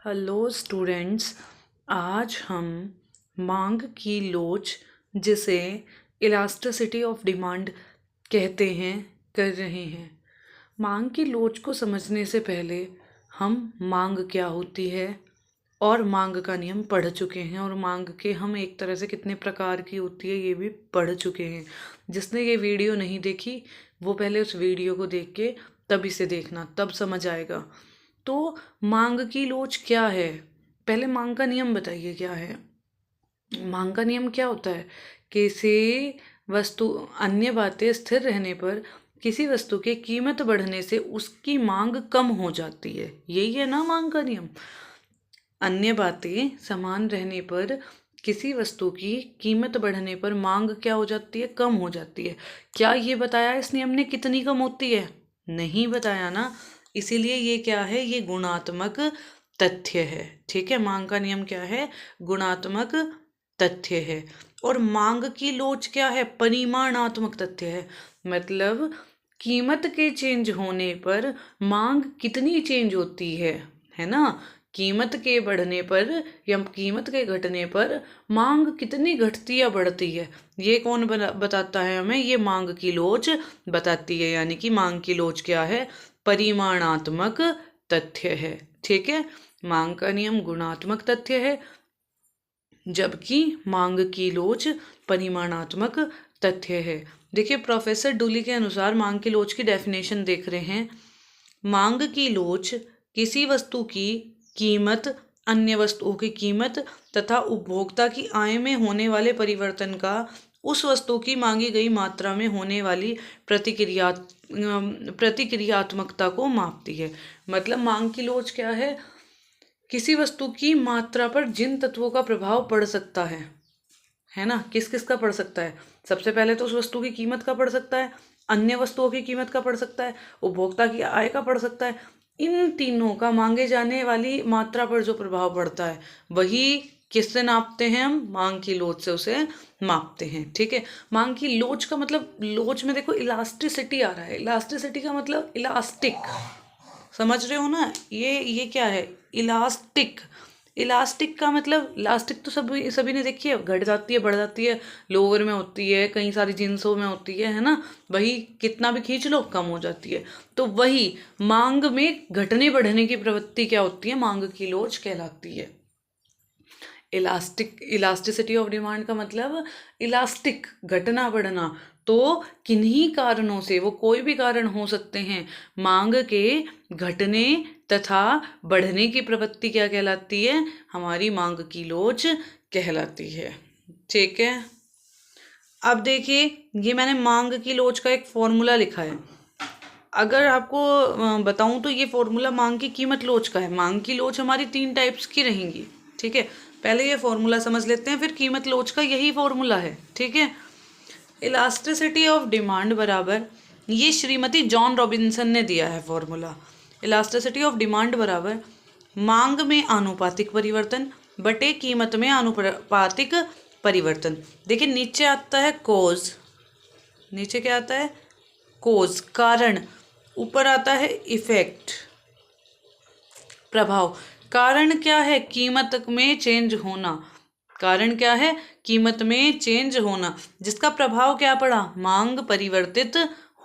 Hello students. आज हम मांग की लोच, जिसे इलास्टिसिटी ऑफ डिमांड कहते हैं, कर रहे हैं। मांग की लोच को समझने से पहले हम मांग क्या होती है और मांग का नियम पढ़ चुके हैं, और मांग के हम एक तरह से कितने प्रकार की होती है ये भी पढ़ चुके हैं। जिसने ये वीडियो नहीं देखी वो पहले उस वीडियो को देख के तब इसे देखना, तब समझ आएगा। तो मांग की लोच क्या है? पहले मांग का नियम बताइए क्या है। मांग का नियम क्या होता है? किसी वस्तु अन्य बातें स्थिर रहने पर किसी वस्तु की कीमत बढ़ने से उसकी मांग कम हो जाती है। यही है ना मांग का नियम। अन्य बातें समान रहने पर किसी वस्तु की कीमत बढ़ने पर मांग क्या हो जाती है? कम हो जाती है। क्या ये बताया इस नियम ने कितनी कम होती है? नहीं बताया ना। इसीलिए ये क्या है? ये गुणात्मक तथ्य है। ठीक है, मांग का नियम क्या है? गुणात्मक तथ्य है। और मांग की लोच क्या है? परिमाणात्मक तथ्य है। मतलब कीमत के चेंज होने पर मांग कितनी चेंज होती है ना। कीमत के बढ़ने पर या कीमत के घटने पर मांग कितनी घटती या बढ़ती है, ये कौन बताता है हमें? ये मांग की लोच बताती है। यानी कि मांग की लोच क्या है? परिमाणात्मक तथ्य है। ठीक है, मांग का नियम गुणात्मक तथ्य है, जबकि मांग की लोच परिमाणात्मक तथ्य है। देखिए, प्रोफेसर डुली के अनुसार मांग की लोच की डेफिनेशन देख रहे हैं। मांग की लोच किसी वस्तु की कीमत, अन्य वस्तुओं की कीमत तथा उपभोक्ता की आय में होने वाले परिवर्तन का उस वस्तु की मांगी गई मात्रा में होने वाली प्रतिक्रियात्मकता को मापती है। मतलब मांग की लोच क्या है? किसी वस्तु की मात्रा पर जिन तत्वों का प्रभाव पड़ सकता है ना। किस किस का पड़ सकता है? सबसे पहले तो उस वस्तु की कीमत का पड़ सकता है, अन्य वस्तुओं की कीमत का पड़ सकता है, उपभोक्ता की आय का पड़ सकता है। इन तीनों का मांगे जाने वाली मात्रा पर जो प्रभाव पड़ता है वही किससे नापते हैं? हम मांग की लोच से उसे मापते हैं। ठीक है, मांग की लोच का मतलब, लोच में देखो इलास्टिसिटी आ रहा है। इलास्टिसिटी का मतलब इलास्टिक, समझ रहे हो ना। ये क्या है? इलास्टिक। इलास्टिक का मतलब, इलास्टिक तो सभी ने देखी है, घट जाती है बढ़ जाती है, लोअर में होती है, कई सारी जींसों में होती है ना। वही कितना भी खींच लो कम हो जाती है। तो वही मांग में घटने बढ़ने की प्रवृत्ति क्या होती है? मांग की लोच कहलाती है। इलास्टिसिटी ऑफ डिमांड का मतलब इलास्टिक, घटना बढ़ना। तो किन्हीं कारणों से, वो कोई भी कारण हो सकते हैं, मांग के घटने तथा बढ़ने की प्रवृत्ति क्या कहलाती है? हमारी मांग की लोच कहलाती है। ठीक है, अब देखिए, ये मैंने मांग की लोच का एक फॉर्मूला लिखा है। अगर आपको बताऊं तो ये फॉर्मूला मांग की कीमत लोच का है। मांग की लोच हमारी 3 टाइप्स की रहेंगी। ठीक है, पहले ये फॉर्मूला समझ लेते हैं, फिर कीमत लोच का यही फॉर्मूला है। ठीक है, इलास्टिसिटी ऑफ डिमांड बराबर, ये श्रीमती जॉन रॉबिन्सन ने दिया है फॉर्मूला। इलास्टिसिटी ऑफ डिमांड बराबर मांग में आनुपातिक परिवर्तन बटे कीमत में आनुपातिक परिवर्तन। देखिए, नीचे आता है कोज, नीचे क्या आता है? कोज, कारण। ऊपर आता है इफेक्ट, प्रभाव। कारण क्या है? कीमत में चेंज होना। कारण क्या है? कीमत में चेंज होना, जिसका प्रभाव क्या पड़ा? मांग परिवर्तित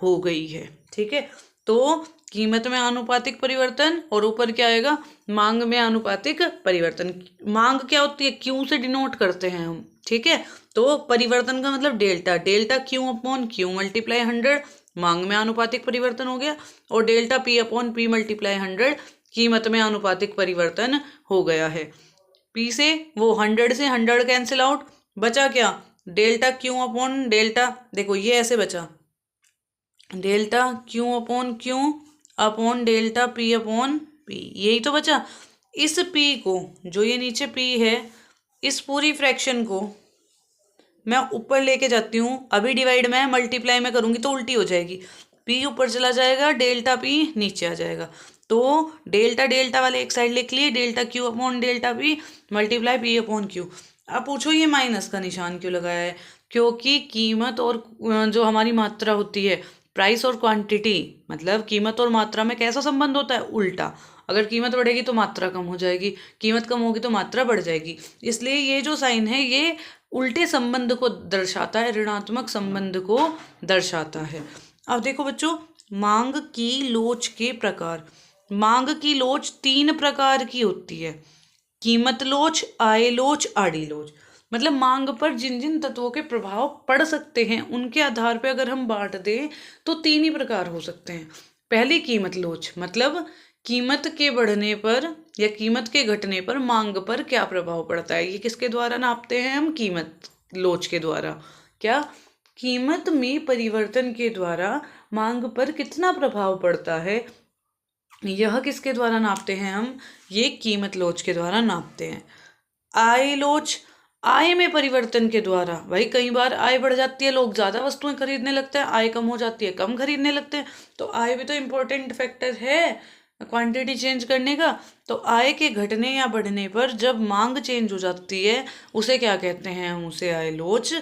हो गई है। ठीक है, तो कीमत में आनुपातिक परिवर्तन, और ऊपर क्या आएगा? मांग में आनुपातिक परिवर्तन। मांग क्या होती है? क्यू से डिनोट करते हैं हम। ठीक है, तो परिवर्तन का मतलब delta, delta Q upon Q multiply 100, मांग में आनुपातिक परिवर्तन हो गया। और delta P upon P multiply 100, कीमत में आनुपातिक परिवर्तन हो गया है। पी से वो 100 से 100 कैंसिल आउट, बचा क्या? Delta Q upon delta. देखो ये ऐसे बचा, delta Q upon delta P upon P, यही तो बचा। इस पी को, जो ये नीचे पी है, इस पूरी फ्रैक्शन को मैं ऊपर लेके जाती हूँ। अभी डिवाइड में मल्टीप्लाई में करूँगी तो उल्टी हो जाएगी। पी ऊपर चला जाएगा, डेल्टा पी नीचे आ जाएगा। तो डेल्टा डेल्टा वाले एक साइड लिख लिए, delta Q upon delta P multiply P upon Q. अब पूछो ये माइनस का निशान क्यों लगाया है? क्योंकि कीमत और जो हमारी मात्रा होती है, प्राइस और क्वांटिटी, मतलब कीमत और मात्रा में कैसा संबंध होता है? उल्टा। अगर कीमत बढ़ेगी तो मात्रा कम हो जाएगी, कीमत कम होगी तो मात्रा बढ़ जाएगी। इसलिए ये जो साइन है ये उल्टे संबंध को दर्शाता है, ऋणात्मक संबंध को दर्शाता है। अब देखो बच्चों, मांग की लोच के प्रकार। मांग की लोच 3 प्रकार की होती है। कीमत लोच, आय लोच, आड़ी लोच। मतलब मांग पर जिन जिन तत्वों के प्रभाव पड़ सकते हैं उनके आधार पर अगर हम बांट दें तो 3 ही प्रकार हो सकते हैं। पहली कीमत लोच, मतलब कीमत के बढ़ने पर या कीमत के घटने पर मांग पर क्या प्रभाव पड़ता है। ये किसके द्वारा नापते हैं हम? कीमत लोच के द्वारा। क्या? कीमत में परिवर्तन के द्वारा मांग पर कितना प्रभाव पड़ता है, यह किसके द्वारा नापते हैं हम? ये कीमत लोच के द्वारा नापते हैं। आय लोच, आय में परिवर्तन के द्वारा। भाई कई बार आय बढ़ जाती है, लोग ज़्यादा वस्तुएं खरीदने लगते हैं, आय कम हो जाती है, कम खरीदने लगते हैं। तो आय भी तो इम्पोर्टेंट फैक्टर है क्वांटिटी चेंज करने का। तो आय के घटने या बढ़ने पर जब मांग चेंज हो जाती है उसे क्या कहते हैं हम? उसे आय लोच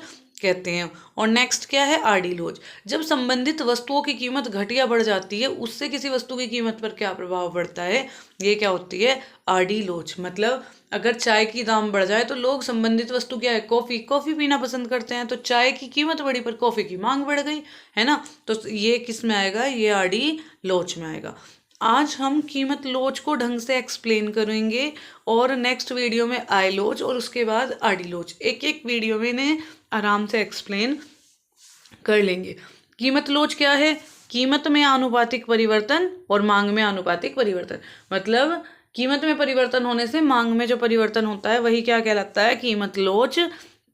कहते हैं। और नेक्स्ट क्या है? आड़ी लोच। जब संबंधित वस्तुओं की कीमत घट या बढ़ जाती है उससे किसी वस्तु की कीमत पर क्या प्रभाव पड़ता है, ये क्या होती है? आड़ी लोच। मतलब अगर चाय की दाम बढ़ जाए तो लोग संबंधित वस्तु क्या है? कॉफ़ी पीना पसंद करते हैं। तो चाय की कीमत बढ़ी पर कॉफ़ी की मांग बढ़ गई, है ना। तो ये किस में आएगा? ये आड़ी लोच में आएगा। आज हम कीमत लोच को ढंग से एक्सप्लेन करेंगे और नेक्स्ट वीडियो में आय लोच और उसके बाद आड़ी लोच, एक एक वीडियो में इन्हें आराम से एक्सप्लेन कर लेंगे। कीमत लोच क्या है? कीमत में आनुपातिक परिवर्तन और मांग में आनुपातिक परिवर्तन। मतलब कीमत में परिवर्तन होने से मांग में जो परिवर्तन होता है वही क्या कहलाता है? कीमत लोच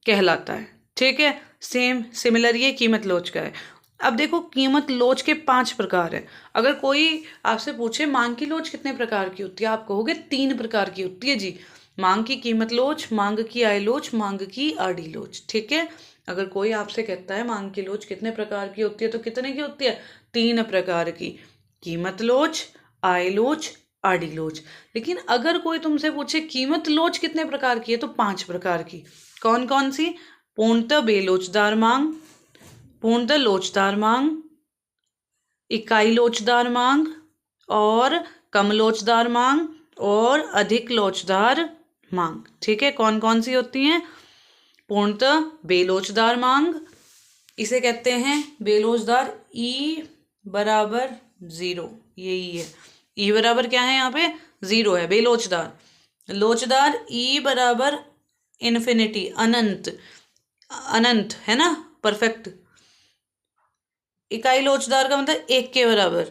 कहलाता है। ठीक है, सिमिलर ये कीमत लोच का है। अब देखो, कीमत लोच के 5 प्रकार है। अगर कोई आपसे पूछे मांग की लोच कितने प्रकार की होती है, आप कहोगे 3 प्रकार की होती है जी। मांग की कीमत लोच, मांग की आय लोच, मांग की आड़ी लोच। ठीक है, अगर कोई आपसे कहता है मांग की लोच कितने प्रकार की होती है तो कितने की होती है? 3 प्रकार की। कीमत लोच, आय लोच, आड़ी लोच। लेकिन अगर कोई तुमसे पूछे कीमत लोच कितने प्रकार की है तो 5 प्रकार की। कौन कौन सी? पूर्णतः बेलोचदार मांग, पूर्णतः लोचदार मांग, इकाई लोचदार मांग और कम लोचदार मांग और अधिक लोचदार मांग। ठीक है, कौन कौन सी होती हैं? पूर्णतः बेलोचदार मांग, इसे कहते हैं बेलोचदार। ई बराबर 0, यही है। ई बराबर क्या है? यहाँ पे 0 है। बेलोचदार। लोचदार ई बराबर इन्फिनिटी, अनंत, अनंत है ना, परफेक्ट। इकाई लोचदार का मतलब 1 के बराबर।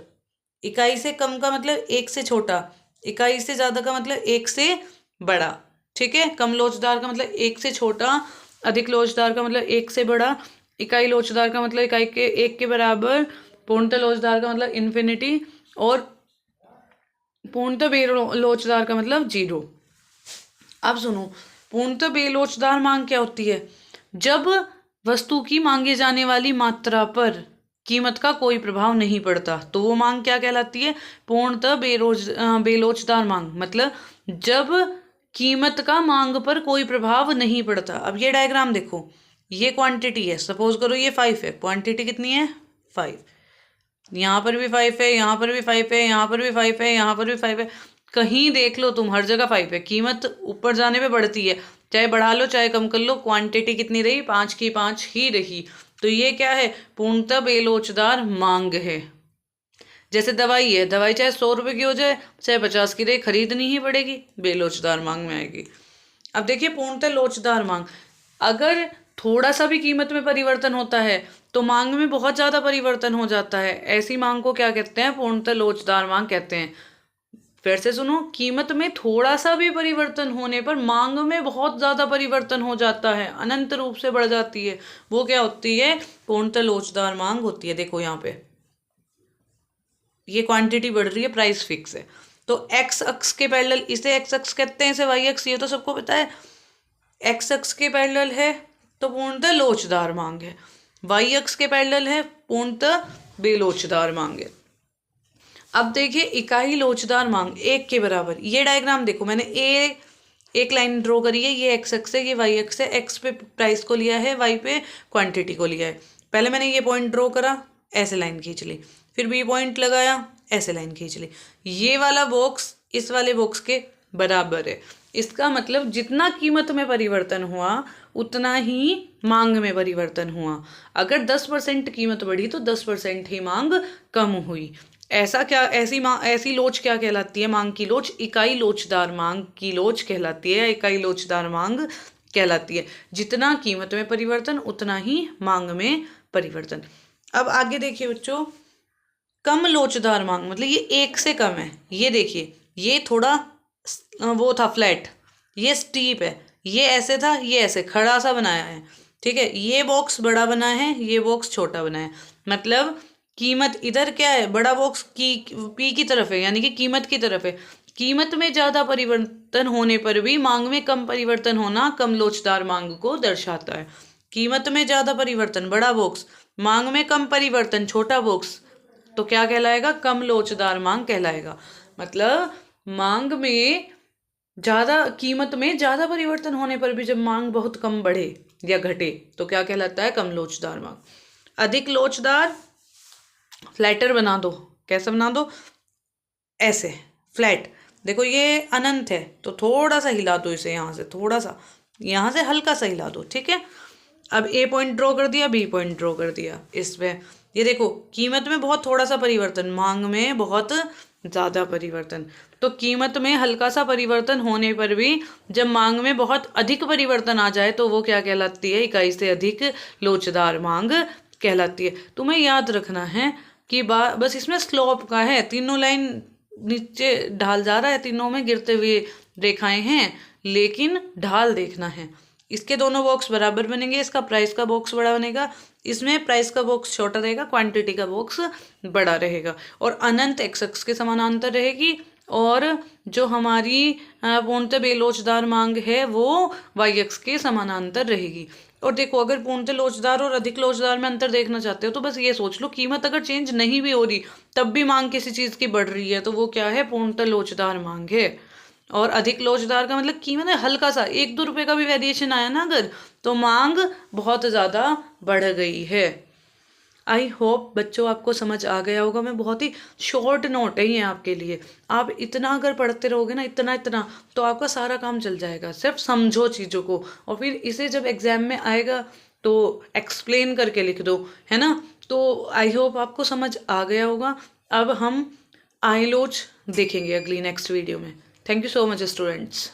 इकाई से कम का मतलब 1 से छोटा, इकाई से ज़्यादा का मतलब 1 से बड़ा। ठीक है, कम लोचदार का मतलब 1 से छोटा, अधिक लोचदार का मतलब 1 से बड़ा, इकाई लोचदार का मतलब इकाई के 1 के बराबर, पूर्णतः लोचदार का मतलब इन्फिनिटी और पूर्णतः बेलोचदार का मतलब 0। अब सुनो, पूर्णतः बेलोचदार मांग क्या होती है? जब वस्तु की मांगे जाने वाली मात्रा पर कीमत का कोई प्रभाव नहीं पड़ता तो वो मांग क्या कहलाती है? पूर्णतः बेलोचदार मांग। मतलब जब कीमत का मांग पर कोई प्रभाव नहीं पड़ता। अब ये डायग्राम देखो, ये क्वांटिटी है, सपोज करो ये 5 है। क्वांटिटी कितनी है? 5। यहाँ पर भी 5 है, यहाँ पर भी 5 है, यहाँ पर भी 5 है, यहाँ पर भी 5 है। कहीं देख लो तुम, हर जगह 5 है। कीमत ऊपर जाने पे बढ़ती है, चाहे बढ़ा लो चाहे कम कर लो, क्वांटिटी कितनी रही? 5 की 5 ही रही। तो ये क्या है? पूर्णतः बेलोचदार मांग है। जैसे दवाई है, दवाई चाहे 100 रुपये की हो जाए चाहे 50 की रहे, खरीदनी ही पड़ेगी, बेलोचदार मांग में आएगी। अब देखिए, पूर्णतः लोचदार मांग, अगर थोड़ा सा भी कीमत में परिवर्तन होता है तो मांग में बहुत ज़्यादा परिवर्तन हो जाता है। ऐसी मांग को क्या कहते हैं? पूर्णतः लोचदार मांग कहते हैं। फिर से सुनो, कीमत में थोड़ा सा भी परिवर्तन होने पर मांग में बहुत ज़्यादा परिवर्तन हो जाता है, अनंत रूप से बढ़ जाती है, वो क्या होती है? पूर्णतः लोचदार मांग होती है। देखो यहाँ पे ये क्वांटिटी बढ़ रही है, प्राइस फिक्स है। तो एक्स अक्ष के पैरेलल, इसे एक्स अक्ष कहते हैं, इसे वाई अक्ष, ये तो सबको पता है। एक्स अक्ष के पैरेलल है तो पूर्णतः लोचदार मांग है, वाई अक्ष के पैरेलल है पूर्णतः बेलोचदार मांग है। अब देखिए, इकाई लोचदार मांग 1 के बराबर। ये डायग्राम देखो, मैंने एक लाइन ड्रॉ करी है, ये एक्स अक्ष है, ये वाई अक्ष है। एक्स पे प्राइस को लिया है, वाई पे क्वांटिटी को लिया है। पहले मैंने ये पॉइंट ड्रॉ करा, ऐसे लाइन खींच ली, फिर बी पॉइंट लगाया, ऐसे लाइन खींच ली। ये वाला बॉक्स इस वाले बॉक्स के बराबर है। इसका मतलब जितना कीमत में परिवर्तन हुआ उतना ही मांग में परिवर्तन हुआ। अगर 10% कीमत बढ़ी तो 10% ही मांग कम हुई। ऐसी लोच क्या कहलाती है? मांग की लोच इकाई लोचदार मांग की लोच कहलाती है, इकाई लोचदार मांग कहलाती है। जितना कीमत में परिवर्तन उतना ही मांग में परिवर्तन। अब आगे देखिए बच्चों, कम लोचदार मांग मतलब ये एक से कम है। ये देखिए, ये थोड़ा वो था फ्लैट, ये स्टीप है, ये ऐसे था, ये ऐसे खड़ा सा बनाया है, ठीक है। ये बॉक्स बड़ा बना है, ये बॉक्स छोटा बना है। मतलब कीमत इधर क्या है, बड़ा बॉक्स की पी की तरफ है, यानी कि कीमत की तरफ है। कीमत में ज़्यादा परिवर्तन होने पर भी मांग में कम परिवर्तन होना कम लोचदार मांग को दर्शाता है। कीमत में ज़्यादा परिवर्तन बड़ा बॉक्स, मांग में कम परिवर्तन छोटा बॉक्स, तो क्या कहलाएगा? कम लोचदार मांग कहलाएगा। मतलब मांग में ज़्यादा, कीमत में ज़्यादा परिवर्तन होने पर भी जब मांग बहुत कम बढ़े या घटे तो क्या कहलाता है? कम लोचदार मांग। अधिक लोचदार, फ्लैटर बना दो। कैसे बना दो? ऐसे फ्लैट। देखो ये अनंत है तो थोड़ा सा हिला दो इसे, यहाँ से थोड़ा सा, यहाँ से हल्का सा हिला दो, ठीक है। अब ए पॉइंट ड्रॉ कर दिया, बी पॉइंट ड्रॉ कर दिया। इसमें ये देखो, कीमत में बहुत थोड़ा सा परिवर्तन, मांग में बहुत ज़्यादा परिवर्तन। तो कीमत में हल्का सा परिवर्तन होने पर भी जब मांग में बहुत अधिक परिवर्तन आ जाए तो वो क्या कहलाती है? इकाई से अधिक लोचदार मांग कहलाती है। तुम्हें याद रखना है कि बस इसमें स्लोप का है, तीनों लाइन नीचे ढाल जा रहा है, तीनों में गिरते हुए रेखाएं हैं, लेकिन ढाल देखना है। इसके दोनों बॉक्स बराबर बनेंगे, इसका प्राइस का बॉक्स बड़ा बनेगा, इसमें प्राइस का बॉक्स छोटा रहेगा, क्वांटिटी का बॉक्स बड़ा रहेगा। और अनंत एक्स अक्ष के समानांतर रहेगी और जो हमारी पूर्णतः बेलोचदार मांग है वो वाई अक्ष के समानांतर रहेगी। और देखो, अगर पूर्णतः लोचदार और अधिक लोचदार में अंतर देखना चाहते हो तो बस ये सोच लो, कीमत अगर चेंज नहीं भी हो रही तब भी मांग किसी चीज़ की बढ़ रही है तो वो क्या है? पूर्णतः लोचदार मांग है। और अधिक लोचदार का मतलब कीमत है हल्का सा, 1-2 रुपए का भी वेरिएशन आया ना अगर, तो मांग बहुत ज़्यादा बढ़ गई है। आई होप बच्चों आपको समझ आ गया होगा। मैं बहुत ही शॉर्ट नोट है ये आपके लिए। आप इतना अगर पढ़ते रहोगे ना, इतना इतना, तो आपका सारा काम चल जाएगा। सिर्फ समझो चीज़ों को और फिर इसे जब एग्जाम में आएगा तो एक्सप्लेन करके लिख दो, है ना। तो आई होप आपको समझ आ गया होगा। अब हम आइलोच देखेंगे अगली नेक्स्ट वीडियो में। Thank you so much students.